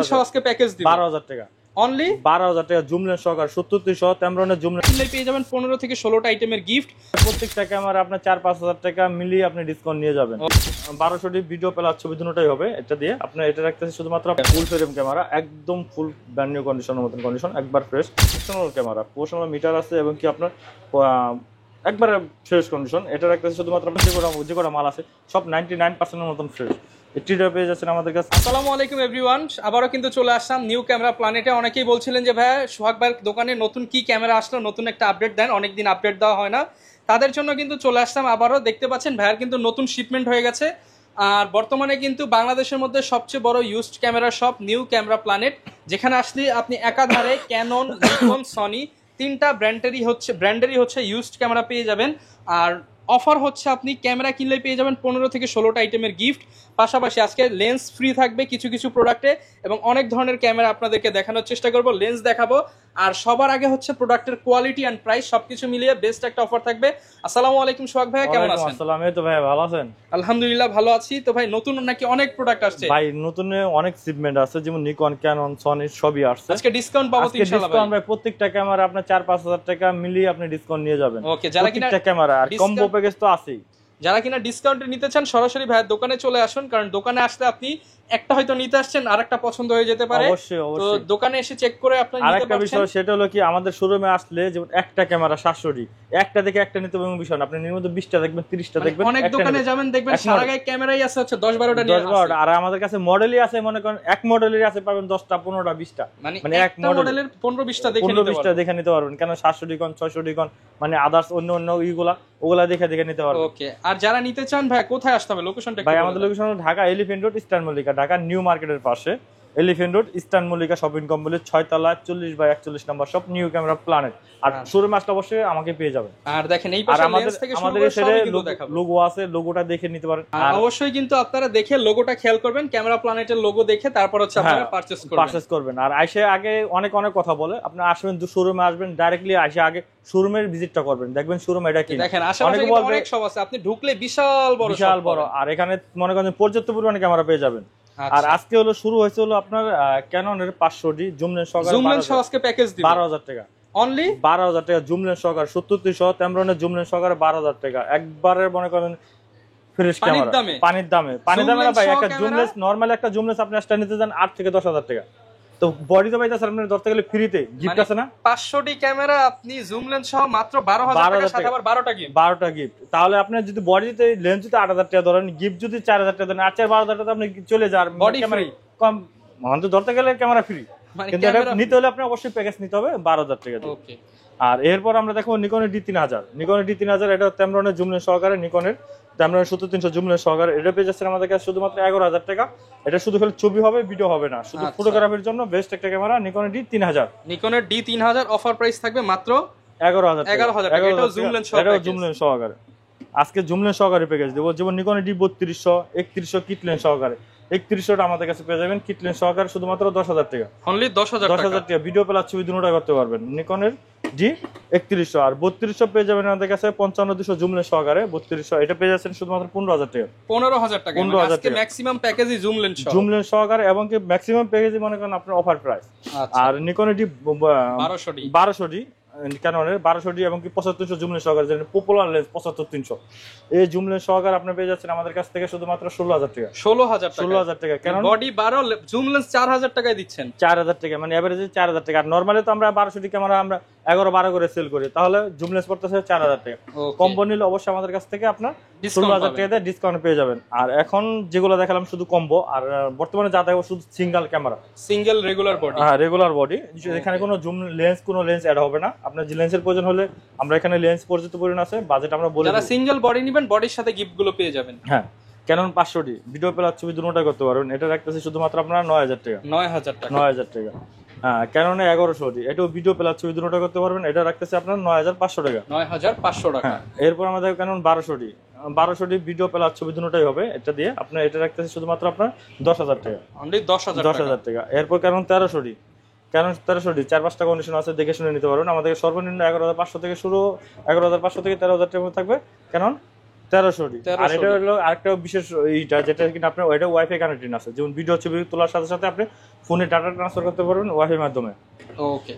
সহ আজকে প্যাকেজ দিবেন 12,000 টাকা অনলি 12,000 টাকা জুম লেন্স সহকার 70 সহ Tamron-এর জুম কিনলে পেয়ে যাবেন 15 থেকে 16টা আইটেমের গিফট। প্রত্যেকটা ক্যামেরা আপনার 4-5,000 টাকা মিলিয়ে আপনি ডিসকাউন্ট নিয়ে যাবেন। 1200টি ভিডিও প্লাস ছবি দুটোই হবে এটা দিয়ে। আপনি এটা রাখতেছে শুধুমাত্র ফুল ফ্রেম ক্যামেরা, একদম ফুল ব্র্যান্ড নিউ কন্ডিশনের মতন কন্ডিশন, একবার fresh professional camera, professional metre আছে এবং কি আপনার একবারে ফ্রেশ কন্ডিশন। এটা রাখতেছে শুধুমাত্র আপনার যে কটা মাল আছে সব 99% মতন ফ্রেশ। এটিটা পেয়ে যাচ্ছেন আমাদের কাছে। আসসালামু আলাইকুম এভরিওয়ান, আবারও কিন্তু চলে আসলাম নিউ ক্যামেরা প্ল্যানেটে। অনেকেই বলছিলেন যে ভাই সোহাগ ভাইয়ের দোকানে নতুন কি ক্যামেরা আসলো, নতুন একটা আপডেট দেন, অনেকদিন আপডেট দেওয়া হয় না। তাদের জন্য কিন্তু চলে আসলাম আবারও। দেখতে পাচ্ছেন ভাইয়ের কিন্তু নতুন শিপমেন্ট হয়ে গেছে। আর বর্তমানে কিন্তু বাংলাদেশের মধ্যে সবচেয়ে বড় used camera shop new camera planet, যেখানে আসলে আপনি একাধারে ক্যানন, নিকন, সনি তিনটা ব্র্যান্ডেরই হচ্ছে ইউজড ক্যামেরা পেয়ে যাবেন। আর অফার হচ্ছে আপনি ক্যামেরা কিনলে পেয়ে যাবেন 15 থেকে 16টা আইটেমের গিফট। পাশাপাশি আজকে লেন্স ফ্রি থাকবে কিছু কিছু প্রোডাক্টে এবং অনেক ধরনের ক্যামেরা আপনাদেরকে দেখানোর চেষ্টা করব, লেন্স দেখাবো। আর সবার আগে হচ্ছে প্রোডাক্টের কোয়ালিটি অ্যান্ড প্রাইস সবকিছু মিলিয়ে বেস্ট একটা অফার থাকবে। আসসালামু আলাইকুম সোহাগ ভাই, কেমন আছেন? আসসালাম, এই তো ভাই ভালো আছেন? আলহামদুলিল্লাহ ভালো আছি। তো ভাই নতুন নাকি অনেক প্রোডাক্ট আসছে? ভাই নতুনে অনেক শিপমেন্ট আছে, যেমন নিকন, ক্যানন, সনি সবই আসছে। আজকে ডিসকাউন্ট পাবো তো ইনশাআল্লাহ ডিসকাউন্ট ভাই প্রত্যেকটা ক্যামেরা আপনি 4-5,000 টাকা মিলিয়ে আপনি ডিসকাউন্ট নিয়ে যাবেন। ওকে, যারা কিনা ক্যামেরা আর কম্বো প্যাকেজ তো আছেই। যারা কিনা ডিসকাউন্টে নিতে চান সরাসরি ভাইয়ের দোকানে চলে আসুন, কারণ দোকানে আসলে আপনি একটা হয়তো নিতে আসছেন আর একটা পছন্দ হয়ে যেতে পারে। অবশ্যই তো দোকানে এসে চেক করে আপনি নিতে আরেকটা পারছেন। বিষয় সেটা হলো কি, আমাদের শোরুমে আসলে যেমন একটা ক্যামেরা 700 একটা দেখে একটা নিতে পারবেন বিষয় না, আপনি এর মধ্যে 20টা দেখবেন 30টা দেখবেন। অনেক দোকানে যাবেন দেখবেন সারা গায়ে ক্যামেরাই আছে হচ্ছে 10-12টা নিয়ে আসে। আর আমাদের কাছে মডেলই আছে, মনে করেন এক মডেলেরই আছে পাবেন 10টা 15টা 20টা, মানে এক মডেলের 15-20টা দেখে নিতে পারবেন। কেন 700 কোন 600 কোন মানে আদার্স অন্য অন্য ওগুলা দেখে নিতে পারবেন। ওকে, আর যারা নিতে চান ভাই কোথায় আসতে হবে, লোকেশনটা ভাই আমাদের location Dhaka elephant road, eastern Mallika, Dhaka new মার্কেটের পাশে elephant road, eastern Mallika shopping complex, 6 তলা 40/41 নম্বর শপ, নিউ ক্যামেরা প্ল্যানেট। আর শোরুমে আসলে অবশ্যই আমাকে পেয়ে যাবেন। আর দেখেন এই পাশে লেন্স থেকে শুরু করে সবগুলো দেখাবো। লোগো আছে, লোগোটা দেখে নিতে পারেন। আর অবশ্যই কিন্তু আপনারা দেখে লোগোটা খেয়াল করবেন, ক্যামেরা প্ল্যানেটের লোগো দেখে তারপর হচ্ছে আপনারা পারচেজ করবেন। আর আইসে আগে অনেক কথা বলে, আপনি আসবেন শোরুমে আসবেন, ডাইরেক্টলি আইসে আগে শোরুমের ভিজিটটা করবেন, দেখবেন শোরুম এটা কি। দেখেন আশেপাশে অনেক সব আছে, আপনি ঢুকলে বিশাল বড়। আর এখানে মনে করেন পর্যাপ্ত পরিমাণে ক্যামেরা পেয়ে যাবেন। আর আজকে শুরু হয়েছে আপনার ক্যাননের 500D জুম লেন্স সহ আজকে প্যাকেজ দিবেন 12,000 টাকা অনলি 12,000 টাকা জুম লেন্স সহকার 70 সহ Tamron-এর জুম লেন্স সহকারে 12,000 টাকা একবারে মনে করেন ফ্রেশ ক্যামেরা পানির দামে না ভাই। একটা জুম লেন্স নরমাল একটা জুম লেন্স আপনি আসতে নিতে যান 8 থেকে 10,000 টাকা, তো বডি তো পাইতেছে আপনি ধরতে গেলে ফ্রিতে গিফট আছে না। 500D ক্যামেরা আপনি জুম লেন্স সহ মাত্র 12,000 টাকা, সাথে আবার 12টা গিফট। তাহলে আপনি যদি বডিতে লেন্স যদি 8,000 টাকা ধরেন, গিফট যদি 4,000 টাকা ধরেন, 8-12,000 টাকা আপনি চলে যান বডি ফ্রি। কম মানে ধরতে গেলে ক্যামেরা ফ্রি, কিন্তু এটা নিতে হলে আপনি অবশ্যই প্যাকেজ নিতে হবে 12,000 টাকা দিয়ে। ওকে, আর এরপর আমরা দেখো নিকনের D3000 এটা Tamron-এর জুম লেন্স সহকারে, নিকনের Tamron 70-300 জুম লেন্স সহকারে। এটা পেয়ে যাচ্ছেন আমাদের কাছে শুধুমাত্র 11,000 টাকা। এটা শুধু খালি ছবি হবে, ভিডিও হবে না, শুধু ফটোগ্রাফির জন্য বেস্ট একটা ক্যামেরা নিকনের D3000 অফার প্রাইস থাকবে মাত্র 11,000 টাকা। এটাও জুম লেন্স সহকারে। আজকে জুম লেন্স সহকারে প্যাকেজ দেবো, যেমন নিকনের D3200 3100 কিট লেন্স সহকারে। 3100টা আমাদের কাছে পেয়ে যাবেন কিট লেন্স সহকারে শুধুমাত্র 10,000 টাকা, অনলি 10,000 টাকা। ভিডিও প্লাস ছবি দুটোটা করতে পারবেন। নিকনের D3100 আর 3200 পেয়ে যাবেন আমাদের কাছে 55-200 জুম লেন্স সহকারে 3200। এটা পেয়ে যাচ্ছেন শুধুমাত্র 15,000 টাকা। 15,000 টাকা আজকে ম্যাক্সিমাম প্যাকেজই জুম লেন্স সহকারে, এবং কি ম্যাক্সিমাম প্যাকেজই মনে করেন আপনার অফার প্রাইস। আর নিকনের D1200 ক্যাননের 1200D এবং কি 7500 জুম লেন্স সহকারে, যেটা পপুলার লেন্স 75-300, এই জুম লেন্স সহকারে আপনি পেয়ে যাচ্ছেন আমাদের কাছ থেকে শুধুমাত্র 16,000 টাকা। ক্যানন বডি 12 জুম লেন্স 4,000 টাকায় দিচ্ছেন। 4,000 টাকা মানে এভারেজে 4,000 টাকা। আর নরমালি তো আমরা 1200D ক্যামেরা আমরা 11-12 করে সেল করি, তাহলে জুম লেন্স পড়তেছে 4,000 টাকা। কম্বো নিলে অবশ্যই আমাদের কাছ থেকে আপনার 16,000 টাকা দিয়ে ডিসকাউন্ট পেয়ে যাবেন। আর এখন যেগুলো দেখালাম শুধু কম্বো, আর বর্তমানে যা দেখাবো শুধু সিঙ্গেল রেগুলার বডি। এখানে কোনো জুম লেন্স কোনো লেন্স অ্যাড হবে না। আপনার যে লেন্সের প্রয়োজন হলে আমরা এখানে লেন্স পর্যন্ত পরিমাণ আছে, বাজেট আমরা বলে যারা সিঙ্গেল বডি নেবেন বডির সাথে গিফট গুলো পেয়ে যাবেন। হ্যাঁ, ক্যানন 500D ভিডিও প্লাস ছবি দুটোটাই করতে পারবেন। এটা রাখতেছে শুধুমাত্র আপনার 9,000 টাকা। 9,000 টাকা। হ্যাঁ, ক্যাননে 1100D এটাও ভিডিও প্লাস ছবি দুটোটা করতে পারবেন। এটা রাখতেছে আপনার 9,500 টাকা। 9,500 টাকা। এরপর আমাদের ক্যানন 1200D ভিডিও প্লাস ছবি দুটোটাই হবে। এটা দিয়ে আপনার এটা রাখতেছে শুধুমাত্র আপনার 10,000 টাকা, অনলি 10,000 টাকা। এরপর ক্যানন 1300D 4-5টা কন্ডিশন আছে, দেখে শুনে নিতে পারবেন। আমাদের সর্বনিম্ন 11,500 থেকে শুরু, 11,500 থেকে 13,000 টাকা থাকবে ক্যানন 1300 আর এটা হলো আরেকটা বিশেষ এইটা যেটা কিনা আপনার ওইটা ওয়াইফাই কানেক্টেড আছে, যেমন ভিডিও ছবি তোলার সাথে সাথে আপনি ফোনে ডাটা ট্রান্সফার করতে পারবেন ওয়াইফাই মাধ্যমে। ওকে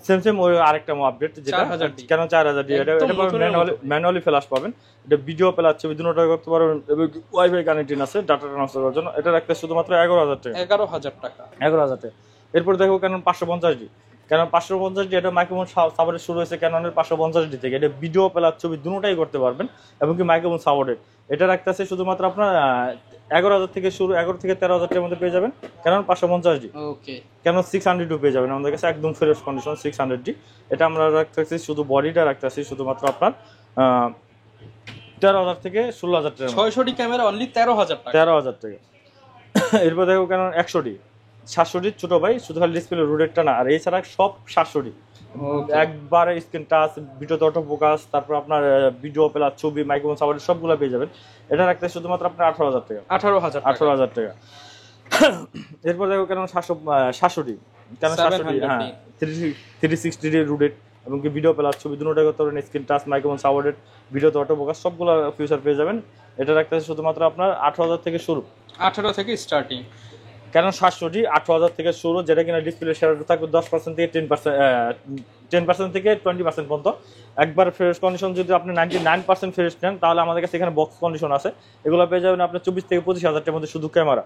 সেম ওই আরেকটা আপডেট যেটা কেন 4000 এটা ম্যানুয়ালি ফ্ল্যাশ পাবেন, এটা ভিডিও প্লাস ছবি দুটোটা করতে পারবেন এবং ওয়াইফাই কানেক্টেড আছে ডাটা ট্রান্সফার করার জন্য। এটা রাখতে শুধুমাত্র 11000 টাকা। 11000 টাকা। এরপর দেখো ক্যানন 550D, ক্যানন 550D এটা মাইক্রোফোন সাপোর্টেড শুরু হয়েছে ক্যাননের 550D থেকে। এটা ভিডিও প্লাস ছবি দুটোটাই করতে পারবেন এবং কি মাইক্রোফোন সাপোর্টেড। এটা রাখতে আছে শুধুমাত্র আপনার 11000 থেকে শুরু, 11 থেকে 13000 টাকার মধ্যে পেয়ে যাবেন ক্যানন 550D। ওকে, ক্যানন 600D পেয়ে যাবেন আমাদের কাছে একদম ফ্রেশ কন্ডিশন 600D। এটা আমরা রাখতেছি শুধু বডিটা রাখতেছি শুধুমাত্র আপনার 13000 থেকে 16000 টাকা। 600D ক্যামেরা অনলি 13000 টাকা। 13000 টাকা। এরপর দেখো ক্যানন 100D, 700D ছোট ভাই, শুধু খালি ডিসপ্লে রোডেরটা না, আর এছাড়া সব 700D একবারে স্ক্রিন টাচ, ভিডিওতে অটো ফোকাস, তারপর আপনার ভিডিও প্লাস ছবি মাইক্রোফোন সাপোর্ট সবগুলো পেয়ে যাবেন। এটা রাখতে শুধুমাত্র আপনার 18000 টাকা। 18000 টাকা। এরপর দেখো কেন 700D, কেন 700D, হ্যাঁ 360D রোডেড এবং কি ভিডিও প্লাস ছবি দুটোটাই করতে পারবেন, স্ক্রিন টাচ মাইক্রোফোন সাপোর্টেড, ভিডিওতে অটো ফোকাস সবগুলো ফিচার পেয়ে যাবেন। এটা রাখতে শুধুমাত্র আপনার 18000 থেকে শুরু, 18 থেকে স্টার্টিং। কেন 700D 18000 থেকে শুরু, যেটা কিনা ডিসপ্লে শেয়ার থাকবে 10% থেকে 10% থেকে 20% পর্যন্ত। একবার ফ্রেশ কন্ডিশন যদি আপনি 99% ফ্রেশ নেন তাহলে আমাদের কাছে এখানে বক্স কন্ডিশন আছে, এগুলো পেয়ে যাবেন আপনার 24 থেকে 25000 টাকার মধ্যে শুধু ক্যামেরা।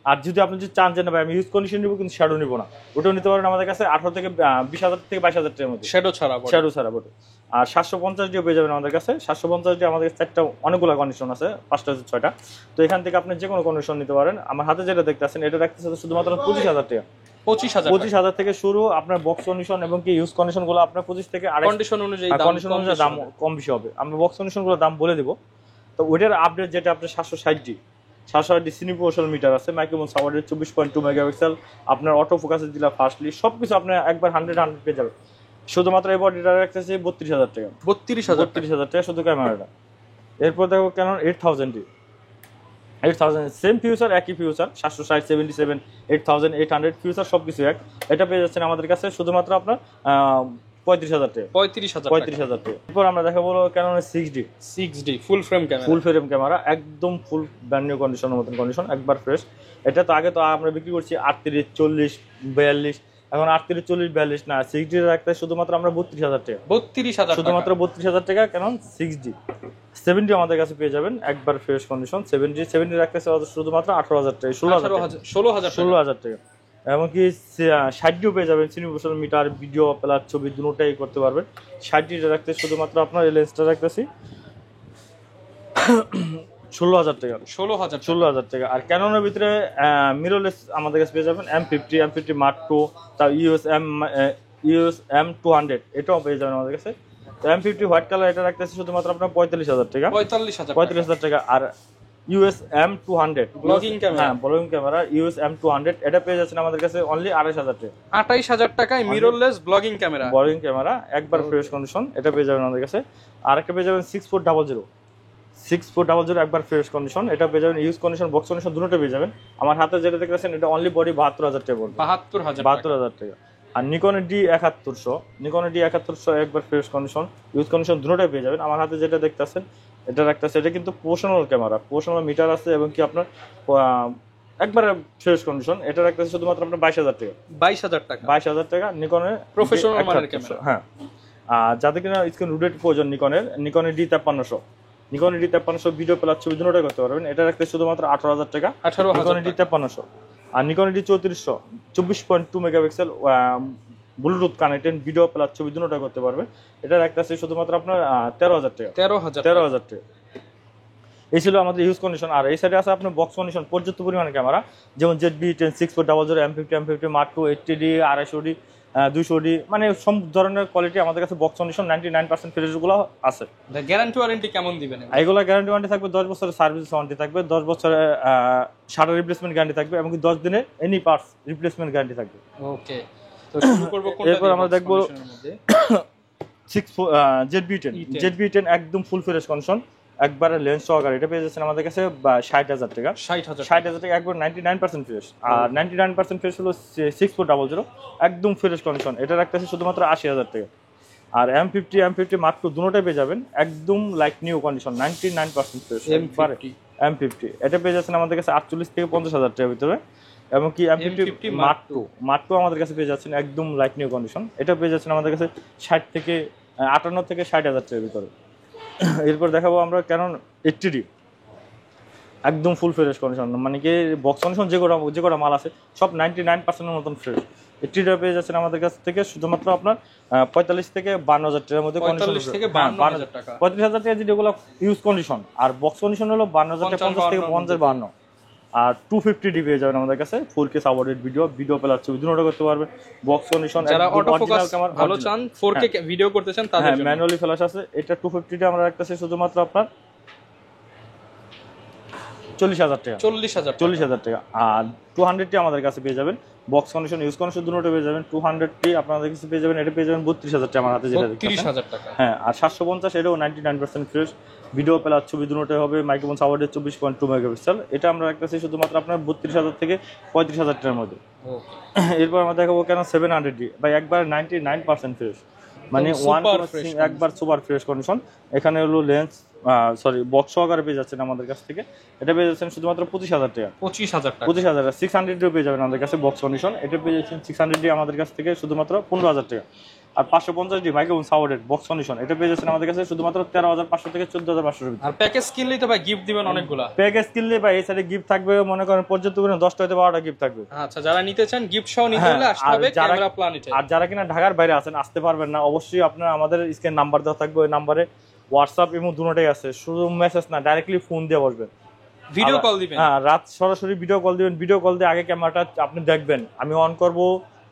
আর যদি আপনি যদি চান যে না ভাই আমি ইউজ কন্ডিশন নিব কিন্তু শ্যাডো নিব না, ওটাও নিতে পারেন আমাদের কাছে 18 থেকে 20000 থেকে 22000 টাকার মধ্যে শ্যাডো ছাড়া বটে। আর 750D পেয়ে যাবেন আমাদের কাছে। 750D আমাদের কাছে চারটা অনেকগুলো কন্ডিশন আছে, 5টা 6টা, তো এখান থেকে আপনি যে কোনো কন্ডিশন নিতে পারেন। আমার হাতে যেটা দেখতেছেন এটা রাখতেছে শুধুমাত্র 25000 টাকা। 25000 থেকে শুরু। আপনার বক্স কন্ডিশন এবং কি ইউজ কন্ডিশন গুলো আপনার 25 থেকে কন্ডিশন অনুযায়ী দাম কম বেশি হবে। আমরা বক্স কন্ডিশন গুলো দাম বলে দিব। তো ওইটার আপডেট যেটা আপনার 760D সিনি প্রোফেশনাল মিটার আছে, মাইক্রোফোন সাপোর্টেড 24.2 মেগাপিক্সেল, আপনার অটো ফোকাসের দিলা ফাস্টলি, সবকিছু আপনার একবার 100 পেয়ে যাবে। শুধুমাত্র এই বডিটা রাখতেছে 32000 টাকা। 32000 টাকা শুধু ক্যামেরাটা। এরপর দেখো কেন 8000D, 8000 সেম ফিউচার, একই ফিউচার, 760, 77, 8800 ফিউচার সবকিছু এক। এটা পেয়ে যাচ্ছেন আমাদের কাছে শুধুমাত্র আপনার 35000 টাকা। 35000 টাকা। এরপর আমরা দেখাবো Canon 6D ফুল ফ্রেম ক্যামেরা, একদম ফুল ব্র্যান্ড নিউ কন্ডিশনের মতন কন্ডিশন, একবার ফ্রেশ। এটা তো আগে তো আমরা বিক্রি করছি 38, 40, 42, এখন 38, 40, 42 না, 6D রাখতে শুধুমাত্র আমরা 32000 টাকা। 32000 শুধুমাত্র 32000 টাকা Canon 6D। 7D আমাদের কাছে পেয়ে যাবেন একবার ফ্রেশ কন্ডিশন। 7D রাখতে শুধুমাত্র 18000 টাকা, 16000 টাকা। এমনকি 60D পেয়ে যাবেন, সিনি প্রোফেশনাল মিটার, ভিডিও প্লাস ছবি দুটোটাই করতে পারবেন। 60D রাখতে শুধুমাত্র আপনার এই লেন্সটা রাখতেছি 16000 টাকা। 16000 টাকা। আর ক্যাননের ভিতরে মিররলেস আমাদের কাছে পেয়ে যাবেন M50 Mark II, তার EOS M200 এটাও পেয়ে যাবেন আমাদের কাছে। তো M50 হোয়াইট কালার এটা রাখতেছি শুধুমাত্র আপনার 45000 টাকা। 45000 টাকা। আর EOS M200 blogging camera EOS M200 এটা পেয়ে যাচ্ছেন আমাদের কাছে অনলি 28000 টাকা। 28000 টাকায় মিররলেস ব্লগিং ক্যামেরা একবার ফ্রেশ কন্ডিশন, এটা পেয়ে যাবেন আমাদের কাছে। আর একটা পেয়ে যাবেন 6400 একবার ফ্রেশ কন্ডিশন, এটা পেয়ে যাবেন। ইউজ কন্ডিশন বক্স কন্ডিশন দুটোটা পেয়ে যাবেন। আমার হাতে যেটা দেখতেছেন এটা অনলি বডি 72000 টাকা পড়বে। 72000 টাকা। আর নিকনের D7100 একবার ফ্রেশ কন্ডিশন, ইউজ কন্ডিশন দুটোটাই পেয়ে যাবেন। আমার হাতে যেটা দেখতেছেন এটা রাখতেছে, এটা কিন্তু প্রফেশনাল ক্যামেরা, প্রফেশনাল মিটার আছে এবং কি আপনার একবারে ফ্রেশ কন্ডিশন। এটা রাখতেছে শুধুমাত্র আপনার 22000 টাকা। নিকনের প্রফেশনাল মানের ক্যামেরা। হ্যাঁ। আর যাদের কিনা স্ক্রিন রোটেট প্রয়োজন নিকনের D5300 ভিডিও প্লাস ছবি দুটোটাই করতে পারবেন। এটা রাখতে শুধুমাত্র 18000 টাকা। নিকনের D5300। আর নিকনের D3400 24.2 megapixel Bluetooth connected, video plus ছবি দুটোটাই করতে পারবে। এটা রাখতেছে শুধুমাত্র আপনার 13000 টাকা। 13000 টাকা। এই ছিল আমাদের ইউজ কন্ডিশন। আর এই সাইডে আছে আপনার বক্স কন্ডিশন পর্যাপ্ত পরিমাণে ক্যামেরা, যেমন ZB-10 6400, M50 Mark II, 80D, 250D, 200D, মানে সব ধরনের কোয়ালিটি আমাদের কাছে বক্স কন্ডিশন 99% ফ্রেশগুলো আছে। গ্যারান্টি ওয়ারেন্টি কেমন দিবেন? এইগুলো গ্যারান্টি ওয়ারেন্টি থাকবে 10 বছরের সার্ভিস ওয়ারেন্টি থাকবে, 10 বছরের শাটার রিপ্লেসমেন্ট গ্যারান্টি থাকবে, এমনকি 10 দিনের এনি পার্টস রিপ্লেসমেন্ট গ্যারান্টি থাকবে। ওকে, তো শুরু করব কোনটা? এরপর আমরা দেখব ZB-10 একদম ফুল ফ্রেশ কন্ডিশন, একবারে লেন্স সহকারে। এটা পেয়ে যাচ্ছেন আমাদের কাছে 60000 টাকা। 60000 টাকা একবার 99% ফ্রেশ। আর 99% ফ্রেশ হলো 6400 একদম ফ্রেশ কন্ডিশন, এটা রাখতেছে শুধুমাত্র 80000 টাকা। আর M50 Mark II দুটোটাই পেয়ে যাবেন একদম like new condition 99% fresh. M50 এটা পেয়ে যাচ্ছেন আমাদের কাছে 48 থেকে 50,000 টাকার ভিতরে। এবং কি M50 Mark II আমাদের কাছে পেয়ে যাচ্ছেন একদম লাইক নিউ কন্ডিশন, এটা পেয়ে যাচ্ছেন আমাদের কাছে 58 থেকে 60,000 টাকার ভিতরে। এরপর দেখাবো আমরা Canon 80D একদম ফুল ফ্রেশ কন্ডিশন, মানে কি বক্স কন্ডিশন যে কটা মাল আছে সব 99% মতন ফ্রেশ। 80টা পেয়ে যাচ্ছেন আমাদের কাছ থেকে শুধুমাত্র আপনার 45 থেকে 52,000 টাকার মধ্যে। 45 থেকে 52,000 টাকা, 35,000 টাকা যেগুলো ইউজ কন্ডিশন, আর বক্স কন্ডিশন হলো 52,000 টাকা, 50 থেকে 52। আর 250D পেয়ে যাবেন আমাদের কাছে 4K সাপোর্টেড ভিডিও প্লাস ছবি দুটো করতে পারবে। বক্স কন্ডিশন যারা অটো ফোকাস ভালো চান 4K ভিডিও করতে চান তাদের জন্য ম্যানুয়ালি ফ্ল্যাশ আছে। এটা 250D আমরা রাখতেছি শুধুমাত্র আপনার 40,000 টাকা, 40,000 টাকা। আর 200D আমাদের কাছে পেয়ে যাবেন বক্স কন্ডিশন ইউজ কন্ডিশন দুটোতে পেয়ে যাবেন। 200D আপনাদের কাছে পেয়ে যাবেন, এটা পেয়ে যাবেন 32,000 টাকা আমার হাতে যেটা দেখতেছেন, 30,000 টাকা। হ্যাঁ। আর 750 এটাও 99% ফ্রেশ, ভিডিও প্লাস ছবি দুটোতে হবে। Microphone supported 24.2 megapixel. এটা আমরা রাখতেছি শুধুমাত্র আপনার 32,000 থেকে 35,000 টাকার মধ্যে। এরপর আমরা দেখাবো কেন 700D ভাই, একবার 99% ফ্রেশ, মানে একবার সুপার ফ্রেশ কন্ডিশন। এখানে হলো লেন্স বক্স সহকারে পেয়ে যাচ্ছেন আমাদের কাছ থেকে, এটা পেয়ে যাচ্ছেন শুধুমাত্র 25,000 টাকা, 25,000। 600D পেয়ে যাবেন আমাদের কাছে বক্স কন্ডিশন, এটা পেয়ে যাচ্ছেন 600D আমাদের কাছ থেকে শুধুমাত্র 15,000 টাকা। আর 550D microphone supported box condition, এটা পেয়ে যাচ্ছেন আমাদের কাছে শুধুমাত্র 13,500 থেকে 14,500। আর প্যাকেজ কিনলে তো ভাই গিফট দিবেন অনেকগুলা, প্যাকেজ কিনলে ভাই এই সাইডে গিফট থাকবে মনে করেন পর্যাপ্ত করে 10টা থেকে 12টা গিফট থাকবে। আচ্ছা, যারা নিতে চান গিফট সহ নিতে হলে আসতে হবে ক্যামেরা প্ল্যানেটে। আর যারা কিনা ঢাকার বাইরে আছেন আসতে পারবেন না, অবশ্যই আপনারা আমাদের স্ক্রিন নাম্বার দেওয়া থাকবে, ওই নাম্বারে হোয়াটসঅ্যাপ এবং দুটোটাই আছে, শুধু মেসেজ না ডাইরেক্টলি ফোন দিয়ে বসবেন, ভিডিও কল দিবেন। হ্যাঁ, রাত সরাসরি ভিডিও কল দিবেন। ভিডিও কল দিয়ে আগে ক্যামেরাটা আপনি দেখবেন, আমি অন করব,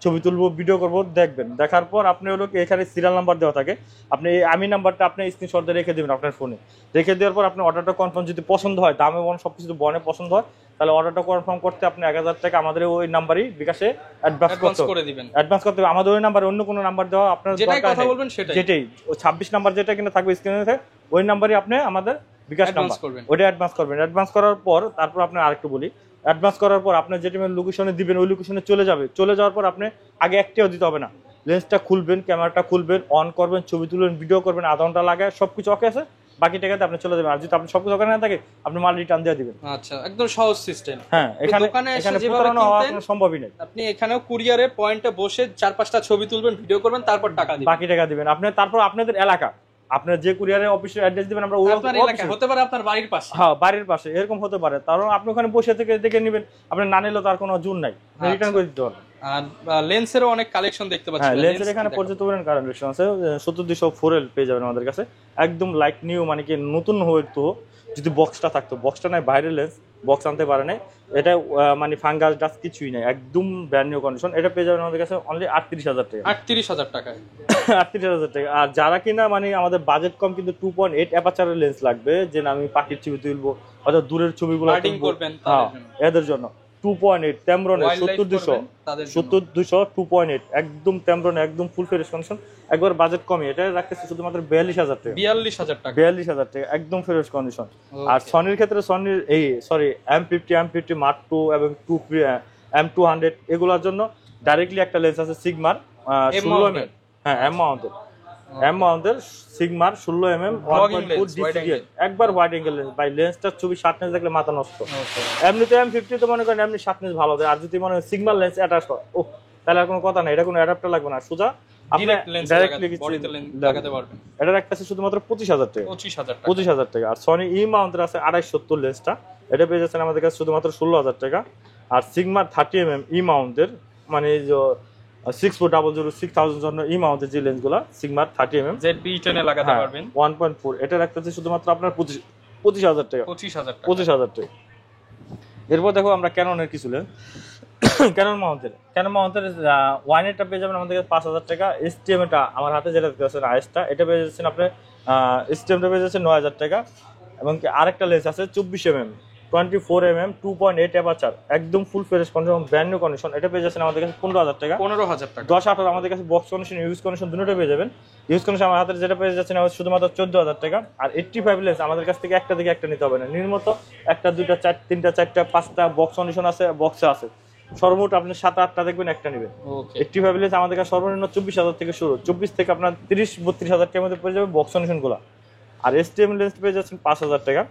ছবি তুলবো, ভিডিও করবো, দেখবেন। দেখার পর আপনি হলো এখানে সিরিয়াল নাম্বার দেওয়া থাকে, আপনি আমি নাম্বারটা আপনি স্ক্রিনশট দিয়ে রেখে দেবেন আপনার ফোনে। রেখে দেওয়ার পর আপনি অর্ডারটা কনফার্ম, যদি পছন্দ হয় দামে সবকিছু বনে পছন্দ হয়, তাহলে অর্ডারটা কনফার্ম করতে আপনি 1,000 টাকা আমাদের ওই নাম্বারই বিকাশে অ্যাডভান্স করে দিবেন। অ্যাডভান্স করতে হবে আমাদের ওই নাম্বারে, অন্য কোনো নাম্বার দেওয়া আপনার দরকার নেই, যেটাই ওই 26 নাম্বার যেটা কিনা থাকবে স্ক্রিনে, ওই নাম্বারই আপনি আমাদের বিকাশ নাম্বার, ওইটা অ্যাডভান্স করবেন। অ্যাডভান্স করার পর তারপর আপনি আরেকটু বলি, অ্যাডভান্স করার পর আপনি যেটা লোকেশনে দিবেন ওই লোকেশনে চলে যাবে। চলে যাওয়ার পর আপনি আগে একটাও দিতে হবে না, লেন্সটা খুলবেন, ক্যামেরাটা খুলবেন, অন করবেন, ছবি তুলবেন, ভিডিও করবেন, আধা ঘন্টা লাগে, সবকিছু ওকে আছে, বাকি টাকাতে আপনি চলে যাবেন। আর যদি আপনি সবকিছু ওখানে না থাকে আপনি মাল রিটার্ন দিয়ে দিবেন। আচ্ছা, একদম সহজ সিস্টেম। হ্যাঁ, এখানে প্রতারণা হওয়া কোনো সম্ভবই নেই। আপনি এখানেও কুরিয়ারে পয়েন্টে বসে 4-5টা ছবি তুলবেন, ভিডিও করবেন, তারপর টাকা দিবেন, বাকি টাকা দিবেন আপনি। তারপর আপনাদের এলাকা, আপনার যে কুরিয়ারের অফিসের অ্যাড্রেস দিবেন, আমরা আপনার এলাকা হতে পারে আপনার বাড়ির পাশে, হ্যাঁ বাড়ির পাশে এরকম হতে পারে, কারণ আপনি ওখানে বসে থেকে দেখে নেবেন, আপনি না নিলেও তার কোনো জোর নাই, রিটার্ন করে দিতে পারবেন। আর লেন্সেরও অনেক কালেকশন দেখতে পাচ্ছেন। হ্যাঁ, লেন্সের এখানে পর্যাপ্ত পরিমাণ কালেকশন আছে। 70-200 পেয়ে যাবেন আমাদের কাছে একদম লাইক নিউ, মানে কি নতুন হয়তো যদি বক্সটা থাকতো, বক্সটা নাই, বাইরের লেন্স, বক্স আনতে পারে নাই, এটা মানে ফাঙ্গাস ডাস্ট কিছুই নাই, একদম ব্র্যান্ড নিউ কন্ডিশন। এটা পেয়ে যাবেন আমাদের কাছে অনলি 38,000 টাকা, 38,000 টাকায় 38,000 টাকা। আর যারা কিনা মানে আমাদের বাজেট কম কিন্তু 2.8 অ্যাপারচারের লেন্স লাগবে, যে আমি পাখির ছবি তুলবো অথবা দূরের ছবিগুলো করবেন, এদের জন্য 2.8 টেমব্রনে 70-200 2.8 একদম টেমব্রনে একদম ফুল ফ্রেশ কন্ডিশন, একবার বাজেট কমই, এটা রাখতেছি শুধুমাত্র 42,000 টাকা, 42,000 টাকা একদম ফ্রেশ কন্ডিশন। আর সনির ক্ষেত্রে সনির M50 Mark II এবং M200 এগুলোর জন্য ডাইরেক্টলি একটা লেন্স আছে সিগমার 16 mm, হ্যাঁ এম মাউন্টের সিগমার 16 mm 1.4 ডিসিএল, একবার ওয়াইড অ্যাঙ্গেল লেন্স। বাই লেন্সটা ছবি শার্পনেস দেখলে মাথা নষ্ট। এমনিতে M50 তো মনে করেন এমনি শার্পনেস ভালো দেয়, আর যদি মনে হয় সিগমার লেন্স অ্যাটাচ হয়, ও তাহলে আর কোনো কথা নাই, এটা কোনো অ্যাডাপ্টার লাগবে না, সোজা আপনি ডাইরেক্টলি বডিতে লাগাতে পারবেন। এটা একটা আছে শুধুমাত্র 25,000 টাকা, 25,000 টাকা। আর সনি ই মাউন্টের আছে 270 লেন্সটা, এটা পেয়ে যাচ্ছেন আমাদের কাছে শুধুমাত্র 16,000 টাকা। আর সিগমার 30 mm ই মাউন্টের, মানে 640-6000 জন্য ই মাউন্টের যে লেন্সগুলো সিগমার 30 mm ZB-10 এ লাগাতে পারবেন 1.4, এটা রাখতেছে শুধুমাত্র আপনার 25,000 টাকা, 25,000 টাকা। এরপর দেখো আমরা ক্যাননের কিছু লেন্স, ক্যানন মাউন্টের ওয়াইনেরটা পেয়ে যাবেন আমাদের কাছে 5,000 টাকা। এসটিএমটা আমার হাতে যেটা দেখতেছেন আইএসটা, এটা পেয়ে যাচ্ছেন আপনি এসটিএমটা পেয়ে যাচ্ছেন 9,000 টাকা। এবং আরেকটা লেন্স আছে 24 mm 24 mm 2.8 অ্যাপারচার একদম full fresh condition, brand new condition, এটা পেয়ে যাচ্ছেন আমাদের কাছে 15,000 টাকা, 10-18 আমাদের কাছে বক্স কন্ডিশন ইউজ কন্ডিশন দুটোটা পেয়ে যাবেন। ইউজ কন্ডিশন আমার হাতে যেটা পেয়ে যাচ্ছেন শুধুমাত্র 14,000 টাকা। আর 85 লেন্স আমাদের কাছ থেকে একটা নিতে হবে না, নির্মত 1, 2, 3, 4, 5টা বক্স কন্ডিশন আছে, বক্সে আছে, সর্বমোট আপনি 7-8টা দেখবেন, একটা নেবেন। 85 লেন্স আমাদের কাছে সর্বনিম্ন 24,000 থেকে শুরু, 24 থেকে আপনার 30-32,000 টাকার মধ্যে পেয়ে যাবে বক্স সলিউশন গুলা। আর এসটিএম লেন্স পেয়ে যাচ্ছেন 5,000 টাকা।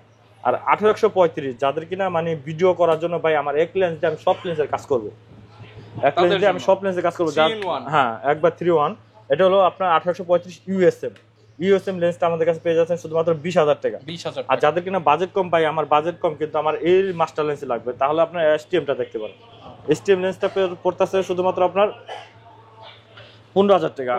আর 1835 যাদের কিনা মানে ভিডিও করার জন্য ভাই আমার এক লেন্স দিয়ে আমি সব লেন্সের কাজ করবো, এক লেন্স দিয়ে আমি সব লেন্সের কাজ করবো, হ্যাঁ একবার 3-1, এটা হলো আপনার 1835 ইউএসএম লেন্সটা আমাদের কাছে পেয়ে যাচ্ছেন শুধুমাত্র 20,000 টাকা। আর যাদের কিনা বাজেট কম, ভাই আমার বাজেট কম কিন্তু আমার এই মাস্টার লেন্স লাগবে, তাহলে আপনার এসটিএমটা দেখতে পারেন। এসটিএম লেন্সটা পড়তেছে শুধুমাত্র আপনার 15,000 টাকা।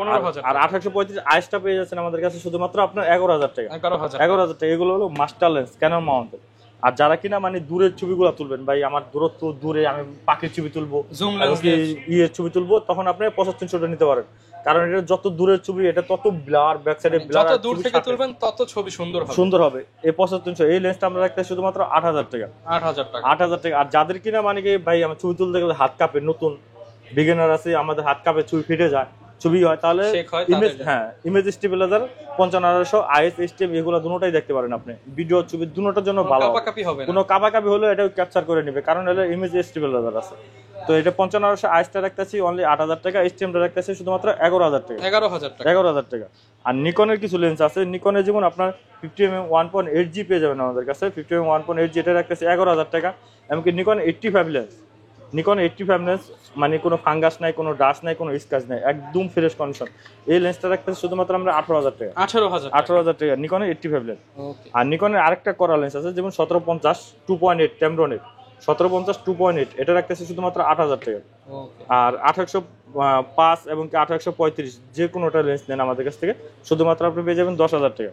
আর 1835 আইসটা পেয়ে যাচ্ছেন আমাদের কাছে শুধুমাত্র আপনার 11,000 টাকা। 11,000 টাকা। এগুলো হলো মাস্টার লেন্স ক্যানন মাউন্টেড। আর যারা কিনা মানে দূরের ছবিগুলো তুলবেন, ভাই আমার দূরত্ব দূরে আমি পাখির ছবি তুলবো, ইয়ের ছবি তুলবো, তখন আপনি 75-300 নিতে পারেন, কারণ এটা যত দূরের ছবি এটা তত ব্লার, ব্যাক সাইডে ব্লার, যত দূর থেকে তুলবেন তত ছবি সুন্দর হবে। এই 75-300 এই লেন্সটা আমরা রাখতে শুধুমাত্র 8,000 টাকা। 8,000 টাকা। আর যাদের কিনা মানে কি ভাই আমার ছবি তুলতে গেলে হাত কাঁপে, নতুন বিগিনার আছে, আমাদের হাত কাঁপে, ছবি ফেটে যায়, ছবি হয়, তাহলে ইমেজ স্টেবিলাইজার 55,200 আইএস এসটিএম এগুলো দুটোটাই দেখতে পারেন আপনি। ভিডিও ছবি দুটোটার জন্য ভালো, কোনো কাপাকাপি হলে এটাও ক্যাপচার করে নেবে, কারণ হলো ইমেজ স্টেবিলাইজার আছে। তো এটা 55,200 আইএসটা রাখতেছি অনলি 8,000 টাকা, এসটিএমটা রাখতেছি শুধুমাত্র 11,000 টাকা। 11,000 টাকা। আর নিকনের কিছু লেন্স আছে, নিকনের যেমন আপনার 50mm 1.8G পেয়ে যাবেন আমাদের কাছে। 50mm 1.8G এটা রাখতেছি 11,000 টাকা। এমনকি নিকন 85 লেন্স, নিকন 85 লেন্স মানে কোনো ফাঙ্গাস নাই, কোনো ডাস্ট নাই, কোনো স্ক্র্যাচ নাই, একদম ফ্রেশ কন্ডিশন। এই লেন্সটা রাখতেছে শুধুমাত্র আমরা 18,000 টাকা। 18,000 টাকা নিকনের 85 লেন্স। আর নিকনের আরেকটা করা লেন্স আছে যেমন 1750 2.8 টেমব্রনের, 1750 2.8 এটা রাখতেছে শুধুমাত্র 8,000 টাকা। আর 1805 এবং 1835 যে কোনোটা লেন্স নেন আমাদের কাছ থেকে শুধুমাত্র আপনি পেয়ে যাবেন 10,000 টাকা।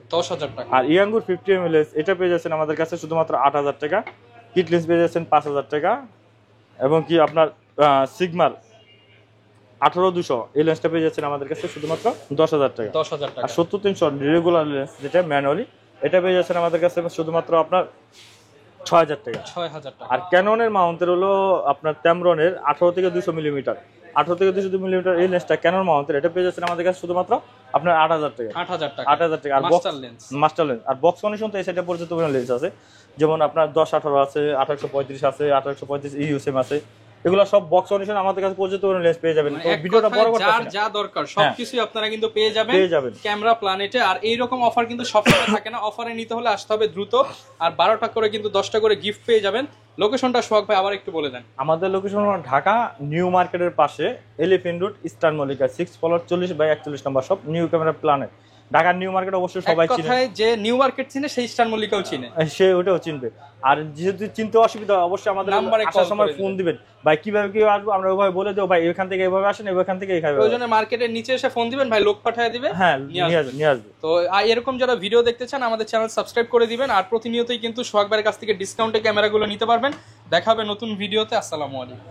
আর ইয়াঙ্গুর 50mm লেন্স এটা পেয়ে যাচ্ছেন আমাদের কাছে শুধুমাত্র 8,000 টাকা। কিট লেন্স পেয়ে যাচ্ছেন 5,000 টাকা। এবং কি আপনার সিগমার 18-200 এই লেন্সটা পেয়ে যাচ্ছেন আমাদের কাছে শুধুমাত্র 10,000 টাকা। আর 70-300 রেগুলার লেন্স যেটা ম্যানুয়ালি এটা পেয়ে যাচ্ছেন আমাদের কাছে শুধুমাত্র আপনার 6,000 টাকা। আর ক্যাননের মাউন্টের হলো আপনার ট্যামরনের 18 থেকে 200 মিলিমিটার, 18 থেকে 200 মিলিমিটার এই লেন্সটা ক্যানন মাউন্টের, এটা পেয়ে যাচ্ছেন আমাদের কাছে শুধুমাত্র আপনার 8,000 টাকা। 8,000 টাকা। আর মাস্টার লেন্স। আর বক্স কন্ডিশন তো এই সাইডে পর্যন্ত লেন্স আছে, যেমন আপনার 10-18 আছে, 1835 আছে, 1835 ইউএসএম আছে, এগুলো সব বক্স কন্ডিশন আমাদের কাছে পর্যন্ত লেন্স পেয়ে যাবেন। তো ভিডিওটা বড় করতে যার যা দরকার সবকিছু আপনারা কিন্তু পেয়ে যাবেন ক্যামেরা প্ল্যানেটে। আর এই রকম অফার কিন্তু সবসময় থাকে না, অফারে নিতে হলে আসতে হবে দ্রুত। আর 12টা করে কিন্তু 10টা করে গিফট পেয়ে যাবেন। লোকেশনটা সোহাগ ভাই আবার একটু বলে দেন। আমাদের লোকেশন ঢাকা নিউ মার্কেটের পাশে, elephant road, eastern Mallika, 6 floor 40/41 নম্বর শপ, নিউ ক্যামেরা প্ল্যানেট। ঢাকার নিউ মার্কেট অবশ্যই সবাই চিনে, কথায় যে নিউ মার্কেট চিনে সেই ইস্টার্ন মল্লিকাও চিনে, সে ওটাও চিনবে। আর যেহেতু চিনতে অসুবিধা অবশ্যই আমাদের নাম্বারে আসার সময় ফোন দিবেন, ভাই কিভাবে কি আসবো আমরা ওইভাবে বলে দেব, ভাই এখান থেকে এইভাবে আসেন, এখান থেকে এইভাবে, প্রয়োজনে মার্কেটের নিচে এসে ফোন দিবেন, ভাই লোক পাঠিয়ে দিবে, হ্যাঁ নিয়ে আসবে। তো এরকম যারা ভিডিও দেখতে চান আমাদের চ্যানেল সাবস্ক্রাইব করে দিবেন। আর প্রতিনিয়তই কিন্তু সোহাগ ভাইয়ের কাছ থেকে ডিসকাউন্টে ক্যামেরাগুলো নিতে পারবেন। দেখা হবে নতুন ভিডিওতে। আসসালামু আলাইকুম।